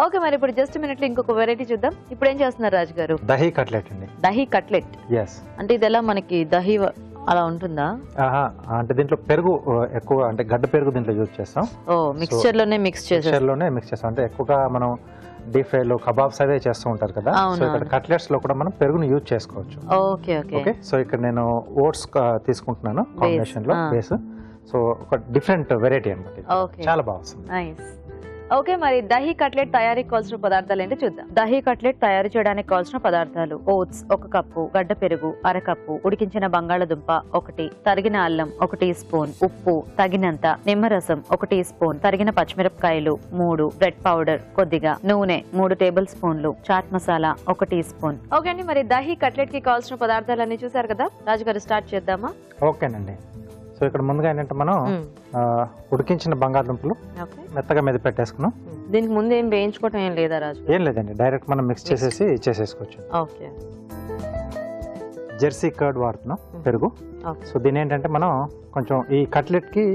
Okay, మరి ఇప్పుడు just minute లో ఇంకొక వెరైటీ చూద్దాం. ఇప్పుడు ఏం చేస్తున్నారు రాజు గారు? దహీ కట్లెట్ అండి. దహీ కట్లెట్. అంటే ఇది ఎలా మనకి దహీ అలా ఉంటుందా? అంటే దీంట్లో పెరుగు ఎక్కువ, అంటే గడ్డ పెరుగు దీంట్లో యూజ్ చేస్తాం. మిక్స్చర్ లోనే మిక్స్ చేస్తాం. అంటే ఎక్కువగా మనం డీప్ ఫ్రై లో కబాబ్స్ అవే చేస్తూ ఉంటారు కదా, సో ఇక్కడ కట్లెట్స్ లో కూడా మనం పెరుగును యూజ్ చేసుకోవచ్చు. ఓకే, సో ఇక్కడ నేను ఓట్స్ తీసుకుంటున్నాను కాంబినేషన్ లో బేస్. సో ఒక డిఫరెంట్ వెరైటీ అన్నమాట, చాలా బాగా వస్తుంది. ఓకే, మరి దహీ కట్లెట్ తయారీకి కావాల్సిన పదార్థాలు ఏంటో చూద్దాం. దహీ కట్లెట్ తయారు చేయడానికి కావాల్సిన పదార్థాలు: ఓట్స్ 1 కప్పు, గడ్డ పెరుగు 1/2 కప్పు, ఉడికించిన బంగాళదుంప 1, తరిగిన అల్లం 1 టీ స్పూన్, ఉప్పు తగినంత, నిమ్మరసం 1 టీ స్పూన్, తరిగిన పచ్చిమిరపకాయలు 3, బ్రెడ్ పౌడర్ కొద్దిగా, నూనె 3 టేబుల్ స్పూన్లు, chaat masala 1 teaspoon. Okay అండి, మరి దహీ కట్లెట్ కి కావాల్సిన పదార్థాలన్నీ చూసారు కదా, రాజుగారు స్టార్ట్ చేద్దామా? ఓకేనండి. సో ఇక్కడ ముందుగా ఏంటంటే మనం ఉడికించిన బంగాళదుంపలు మెత్తగా మీద పెట్టేసుకున్నాం. దీనికి ముందు ఏం వేయించుకోవటం ఏం లేదా రాజు? ఏం లేదండి, డైరెక్ట్ మనం మిక్స్ చేసేసి చేసేసుకోవచ్చు. ఓకే, జెర్సీ కర్డ్ వాడుతున్నాం, పెరుగు. సో దీని ఏంటంటే మనం కొంచెం ఈ కట్లెట్ కి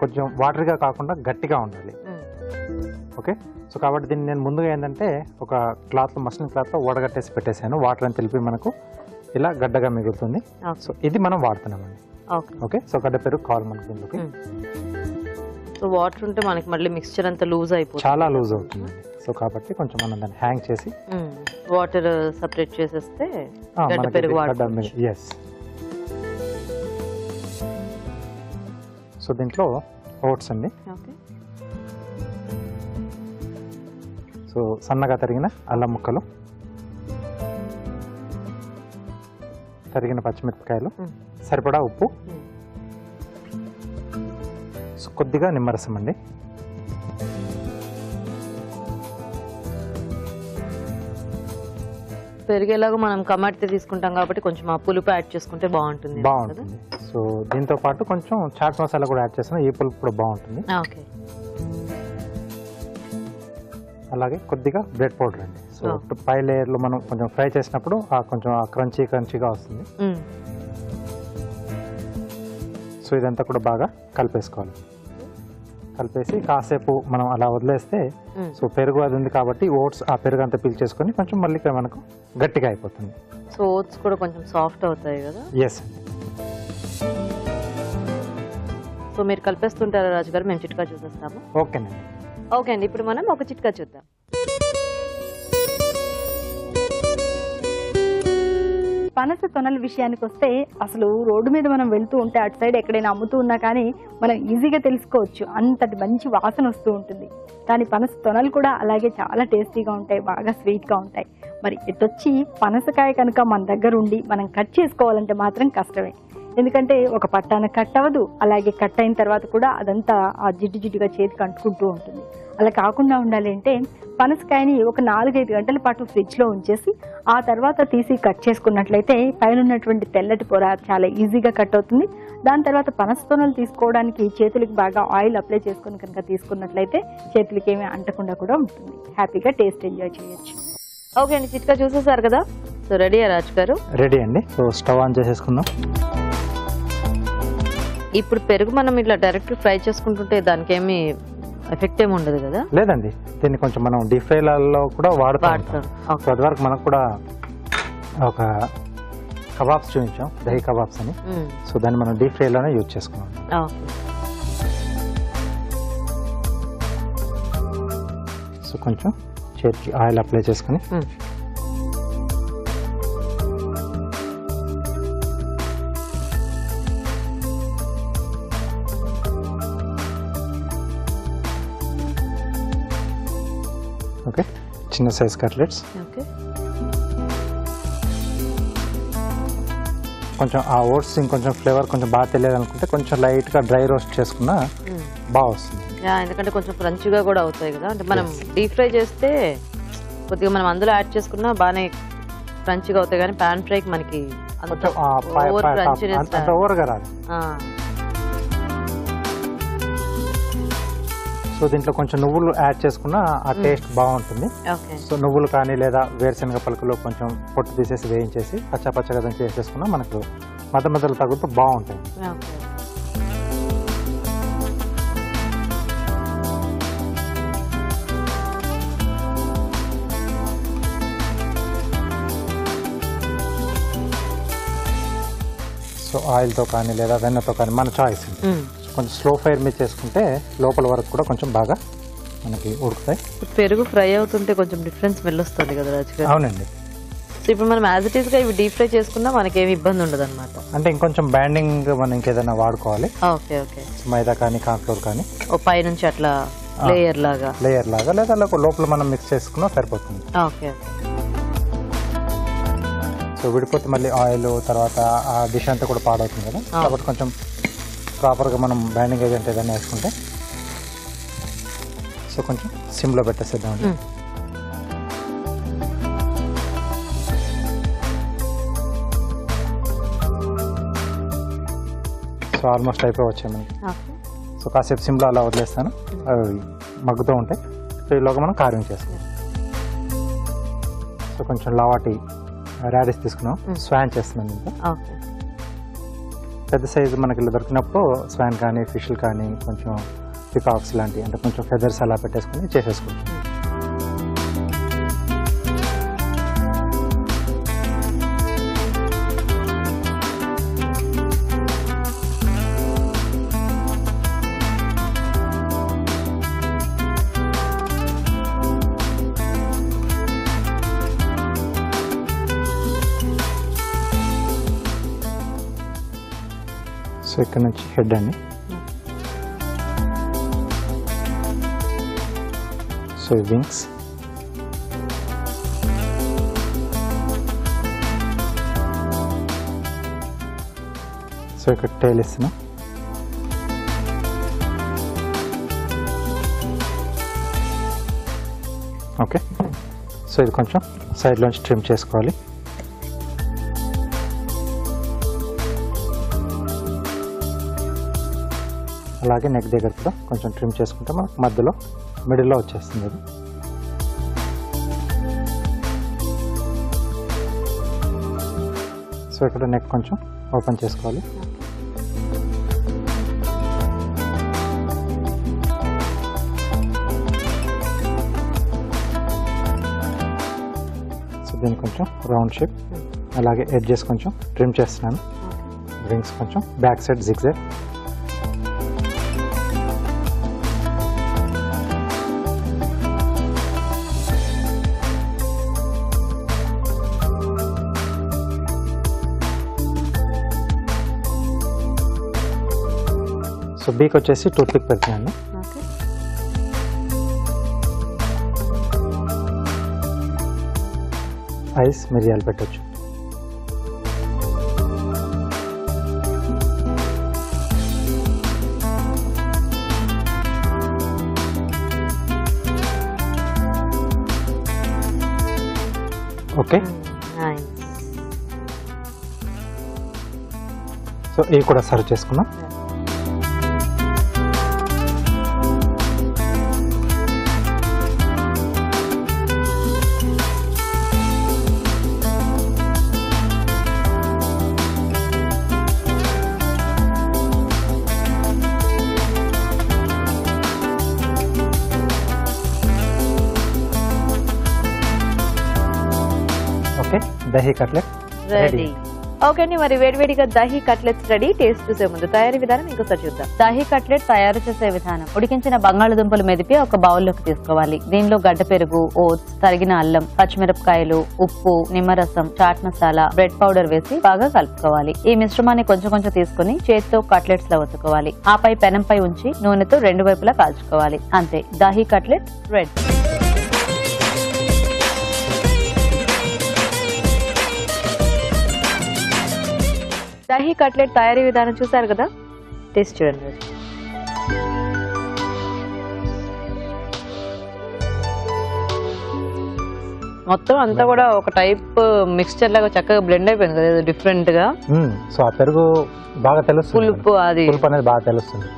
కొంచెం వాటర్గా కాకుండా గట్టిగా ఉండాలి. ఓకే, సో కాబట్టి దీన్ని నేను ముందుగా ఏంటంటే ఒక క్లాత్లో, మస్లిన్ క్లాత్లో వడగట్టేసి పెట్టేశాను. వాటర్ అని తెలిపి మనకు ఇలా గడ్డగా మిగులుతుంది. సో ఇది మనం వాడుతున్నామండి. ఓకే, సో గడ్డ పెరుగు కావాలి మనకి దీంట్లోకి. సో వాటర్ ఉంటే మనకి మళ్ళీ మిక్స్చర్ అంతా లూజ్ అయిపోతుంది, చాలా లూజ్ అవుతుంది. సో కాబట్టి కొంచెం మనం దాన్ని హ్యాంగ్ చేసి వాటర్ సెపరేట్ చేసేస్తే గడ్డ పెరుగు వాడుకోవచ్చు. yes. సో దీంట్లో ఓట్స్ అండి. సో సన్నగా తరిగిన అల్లం ముక్కలు, తరిగిన పచ్చిమిరపకాయలు, సరిపడా ఉప్పు, కొద్దిగా నిమ్మరసం అండి. పెరిగేలాగా మనం కమాటితే తీసుకుంటాం కాబట్టి కొంచెం ఆ పులుపు యాడ్ చేసుకుంటే బాగుంటుంది. సో దీంతో పాటు కొంచెం చాట్ మసాలా కూడా యాడ్ చేస్తాం, ఈ పులుపు కూడా బాగుంటుంది. అలాగే కొద్దిగా బ్రెడ్ పౌడర్ అండి. సో పై లేయర్ లో మనం కొంచెం ఫ్రై చేసినప్పుడు కొంచెం క్రంచీగా వస్తుంది. సో ఇదంతా కూడా బాగా కలిపేసుకోవాలి. కలిపేసి కాసేపు మనం అలా వదిలేస్తే, సో పెరుగు అది ఉంది కాబట్టి ఓట్స్ ఆ పెరుగు అంతా పీల్చేసుకొని కొంచెం మళ్ళీ మనకు గట్టిగా అయిపోతుంది. సో ఓట్స్ కూడా కొంచెం సాఫ్ట్ అవుతాయి కదా? ఎస్ అండి. సో మీరు కలిపేస్తుంటారా రాజుగారు? మేము చిట్కా చూసేస్తాము. ఓకేనండి. ఓకే అండి, ఇప్పుడు మనం ఒక చిట్కా చూద్దాం. పనస తొనల విషయానికి వస్తే, అసలు రోడ్డు మీద మనం వెళ్తూ ఉంటే అటు సైడ్ ఎక్కడైనా అమ్ముతూ ఉన్నా కానీ మనం ఈజీగా తెలుసుకోవచ్చు, అంతటి మంచి వాసన వస్తూ ఉంటుంది. కానీ పనస తొనలు కూడా అలాగే చాలా టేస్టీగా ఉంటాయి, బాగా స్వీట్గా ఉంటాయి. మరి ఎటొచ్చి పనసకాయ కనుక మన దగ్గర ఉండి మనం కట్ చేసుకోవాలంటే మాత్రం కష్టమే. ఎందుకంటే ఒక పట్టాన కట్ అవ్వదు, అలాగే కట్ అయిన తర్వాత కూడా అదంతా ఆ జిడ్డుగా చేతికి అంటుకుంటూ ఉంటుంది. అలా కాకుండా ఉండాలి అంటే పనసకాయని ఒక 4-5 గంటల పాటు ఫ్రిడ్జ్లో ఉంచేసి ఆ తర్వాత తీసి కట్ చేసుకున్నట్లయితే పైన ఉన్నటువంటి తెల్లటి పొర చాలా ఈజీగా కట్ అవుతుంది. దాని తర్వాత పనస తొనలు తీసుకోవడానికి చేతులకి బాగా ఆయిల్ అప్లై చేసుకుని కనుక తీసుకున్నట్లయితే చేతులకి ఏమీ అంటకుండా కూడా ఉంటుంది. హ్యాపీగా టేస్ట్ ఎంజాయ్ చేయొచ్చు. ఓకే అండి, చిట్కా చూసేసారు కదా. సో రెడీయా రాజు గారు? రెడీ అండి. సో స్టవ్ ఆన్ చేసేసుకుందాం. ఇప్పుడు పెరుగు మనం ఇట్లా డైరెక్ట్ ఫ్రై చేసుకుంటుంటే దానికి ఏమి ఎఫెక్ట్ ఏమి ఉండదు కదా? లేదండి, దీన్ని కొంచెం మనం డీప్ ఫ్రైలలో కూడా వాడుతాం. అది వరకు మనకు కూడా ఒక కబాబ్స్ చూపించాం, దహీ కబాబ్స్ అని. సో దాన్ని మనం డీప్ ఫ్రైలోనే యూజ్ చేసుకున్నాం. సో కొంచెం చేతికి ఆయిల్ అప్లై చేసుకుని ఓకే, చిన్న సైజ్ కట్లెట్స్. కొంచెం ఆ ఓట్స్ ఇంకొంచెం ఫ్లేవర్ కొంచెం బాగా తెలియదు అనుకుంటే కొంచెం లైట్గా డ్రై రోస్ట్ చేసుకున్నా బాగా వస్తుంది. ఎందుకంటే కొంచెం క్రంచిగా కూడా అవుతాయి కదా. అంటే మనం డీప్ ఫ్రై చేస్తే కొద్దిగా మనం అందులో యాడ్ చేసుకున్నా బాగానే క్రంచిగా అవుతాయి, కానీ పాన్ ఫ్రైకి మనకి ఓవర్గా రాదు. సో దీంట్లో కొంచెం నువ్వులు యాడ్ చేసుకున్నా ఆ టేస్ట్ బాగుంటుంది. సో నువ్వులు కానీ లేదా వేరుశనగ పలుకులు కొంచెం పొట్టు తీసేసి వేయించేసి పచ్చగా చేసేసుకున్నా మనకు మధ్య మధ్యలో తగ్గుతూ బాగుంటాయి. సో ఆయిల్తో కానీ లేదా వెన్నతో కానీ మన చాయిస్. కొంచెం స్లో ఫైర్ మీద చేసుకుంటే లోపల వరకు కూడా కొంచెం బాగా మనకి ఉడుకుతాయి. పెరుగు ఫ్రై అవుతుంటే కొంచెం డిఫరెన్స్ స్మెల్ వస్తుంది కదా రాజు గారు. అవునండి. సో ఇప్పుడు మనం యాజ్ ఇట్ ఈస్ గా ఇవి డీప్ ఫ్రై చేసుకున్నా మనకేమి ఇబ్బంది ఉండదు అనమాట. అంటే ఇంకొంచెం బ్యాండింగ్ మనం ఇంకేదైనా వాడుకోవాలి. Okay okay. మైదా కానీ కార్న్ఫ్లోర్ కానీ ఓ పై నుంచి అట్లా లేయర్ లాగా లేదా లోపల మనం మిక్స్ చేసుకున్నా సరిపోతుంది. ఓకే. సో విడిపోతే మళ్ళీ ఆయిల్ తర్వాత ఆ డిష్ అంతా కూడా పాడవుతుంది కదా, కాబట్టి కొంచెం ప్రాపర్గా మనం బ్యాండింగ్ ఏజెంట్ ఏదైనా వేసుకుంటే. సో కొంచెం సిమ్లో పెట్టేసేద్దామండి. సో ఆల్మోస్ట్ అయిపోయి వచ్చాయి మనకి. సో కాసేపు సిమ్లో అలా వదిలేస్తాను, అవి మగ్గుతూ ఉంటాయి. సో ఈలోగా మనం కార్వింగ్ చేసుకుంటాం. సో కొంచెం లావాటి రాడిష్ తీసుకున్నాం, స్వాన్ చేస్తున్నాం. ఇంకా పెద్ద సైజు మనకి ఇలా దొరికినప్పుడు స్వాన్ కానీ ఫిష్లు కానీ కొంచెం పికాక్స్ లాంటివి అంటే కొంచెం ఫెదర్స్ అలా పెట్టేసుకుని చేసేసుకుంటాం. సో ఇక్కడ నుంచి హెడ్ అండి. సో వింగ్స్, సో ఇక్కడ టైల్ ఇస్తున్నాం. ఓకే. సో ఇది కొంచెం సైడ్లోంచి ట్రిమ్ చేసుకోవాలి. అలాగే నెక్ దగ్గర కూడా కొంచెం ట్రిమ్ చేసుకుంటే మనకు మధ్యలో మిడిల్లో వచ్చేస్తుంది అది. సో ఇక్కడ నెక్ కొంచెం ఓపెన్ చేసుకోవాలి. సో దీన్ని కొంచెం రౌండ్ షేప్, అలాగే ఎడ్జెస్ కొంచెం ట్రిమ్ చేస్తున్నాను. రింగ్స్ కొంచెం బ్యాక్ సైడ్ జిగ్జాగ్. సో బీక్ వచ్చేసి టూత్ పిక్ పెడుతున్నాను. ఐస్ మిరియాలు పెట్టచ్చు. ఓకే. సో ఇవి కూడా సర్వ్ చేసుకున్నాం. Okay, dahi cutlet ready. Okay అండి, మరి వేడివేడిగా దహీ కట్లెట్స్ రెడీ. టేస్ట్ చూసే ముందు తయారీ విధానం ఇంకోసారి చూద్దాం. దహీ కట్లెట్ తయారు చేసే విధానం: ఉడికించిన బంగాళదుంపలు మెదిపి ఒక బౌల్లోకి తీసుకోవాలి. దీనిలో గడ్డ పెరుగు, ఓట్స్, తరిగిన అల్లం, పచ్చిమిరపకాయలు, ఉప్పు, నిమ్మరసం, చాట్ మసాలా, బ్రెడ్ పౌడర్ వేసి బాగా కలుపుకోవాలి. ఈ మిశ్రమాన్ని కొంచెం కొంచెం తీసుకుని చేతితో కట్లెట్స్ లో ఒత్తుకోవాలి. ఆపై పెనంపై ఉంచి నూనెతో రెండు వైపులా కాల్చుకోవాలి. అంతే, dahi cutlet ready. Dahi cutlet తయారీ విధానం చూసారు కదా, టేస్ట్ చూడండి. మొత్తం అంతా కూడా ఒక టైప్ మిక్స్చర్ లాగా చక్కగా బ్లెండ్ అయిపోయింది కదా, డిఫరెంట్ గా. సో ఆ పెరుగు బాగా తెలుస్తుంది, పులుపు అనేది బాగా తెలుస్తుంది.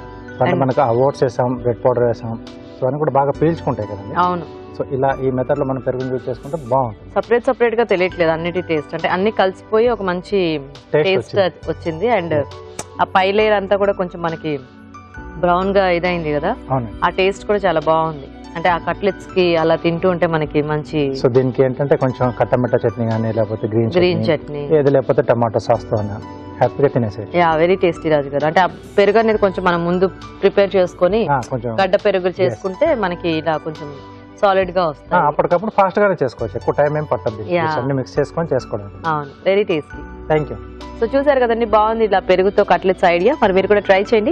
మనకు ఆ ఓట్స్ వేసాం, బ్రెడ్ పౌడర్ వేసాం, సో అన్ని కూడా బాగా పీల్చుకుంటాయి కదండి. అవును. సో ఇలా ఈ మెథడ్ లో మనం పెరుగు యూజ్ చేసుకుంటే బాగుంటుంది. సపరేట్ గా తెలియట్లేదు అన్నిటి టేస్ట్, అంటే అన్ని కలిసిపోయి ఒక మంచి టేస్ట్ వచ్చింది. అండ్ ఆ పై లేయర్ అంతా కూడా కొంచెం మనకి బ్రౌన్ గా ఇదైంది కదా, ఆ టేస్ట్ కూడా చాలా బాగుంది. అంటే ఆ కట్లెట్స్ కి అలా తింటూ ఉంటే మనకి మంచి. సో దీనికి ఏంటంటే కొంచెం కట్టమిట్ట చట్నీ కానీ లేకపోతే గ్రీన్ చట్నీ, ఏది లేకపోతే టమాటో సాస్ తో హ్యాపీగా తినేసేయచ్చు. యా వెరీ టేస్టీ రాజు గారు. అంటే ఆ పెరుగు అనేది కొంచెం మనం ముందు ప్రిపేర్ చేసుకొని కొంచెం గడ్డ పెరుగులు చేసుకుంటే మనకి ఇలా కొంచెం సాలిడ్ గా వస్తాయి. అప్పటికప్పుడు ఫాస్ట్ గానే చేసుకోవచ్చు, ఎక్కువ టైం ఏం పట్టదు. Yeah. అన్ని మిక్స్ చేసుకొని చేసుకోవడం. అవును very tasty. Thank you. So చూసారు కదండి, బాగుంది ఇలా పెరుగుతో కట్లెట్స్ ఐడియా. మరి మీరు కూడా ట్రై చేయండి.